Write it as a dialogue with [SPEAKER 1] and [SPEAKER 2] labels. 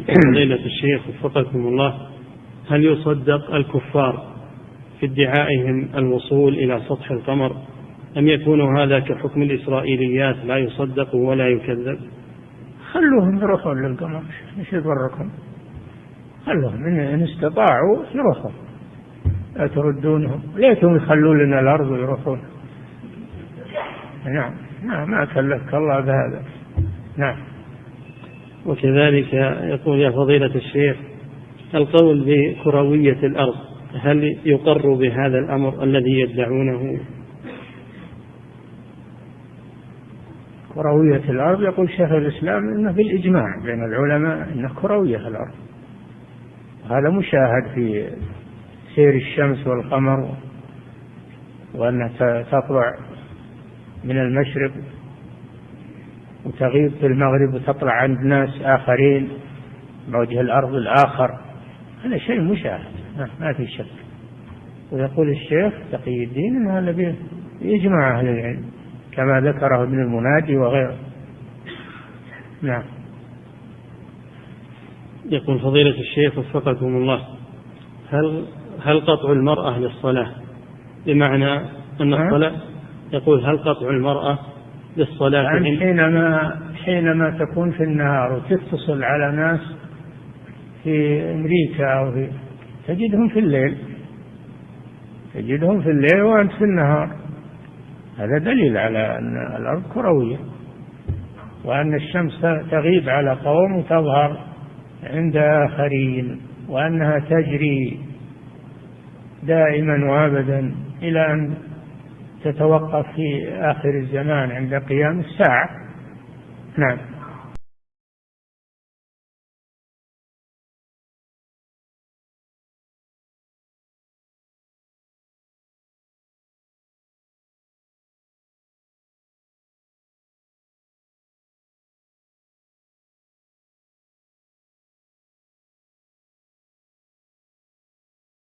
[SPEAKER 1] فضيلة الشيخ وفقكم الله، هل يصدق الكفار في ادعائهم الوصول إلى سطح القمر، أم يكون هذا كحكم الإسرائيليات لا يصدق ولا يكذب؟
[SPEAKER 2] خلوهم يروحون للقمر، ايش يضركم؟ خلوهم إن استطاعوا يروحون، لا تردونهم، ليتهم يخلوا لنا الأرض ويروحون. نعم ما كلفك الله بهذا. نعم.
[SPEAKER 1] وكذلك يقول يا فضيلة الشيخ، القول بكروية الأرض هل يقر بهذا الأمر الذي يدعونه؟
[SPEAKER 2] كروية الأرض يقول شيخ الإسلام إنه بالإجماع بين العلماء إنه كروية الأرض، هذا مشاهد في سير الشمس والقمر، وأنها تطلع من المشرق وتغيب في المغرب وتطلع عند ناس آخرين بوجه الأرض الآخر، هذا شيء مشاهد ما في شك. ويقول الشيخ تقي الدين إن هذا بإجماع أهل العلم كما ذكره ابن المنادي وغيره. نعم.
[SPEAKER 1] يقول فضيلة الشيخ وفقكم الله، هل قطع المرأة للصلاة بمعنى أن الصلاة، يقول هل قطع المرأة للصلاة
[SPEAKER 2] يعني حينما تكون في النهار وتتصل على ناس في أمريكا أو تجدهم في الليل وأنت في النهار، هذا دليل على أن الأرض كروية، وأن الشمس تغيب على قوم وتظهر عند آخرين، وأنها تجري دائما وابدا إلى أن تتوقف في آخر الزمان عند قيام الساعة. نعم.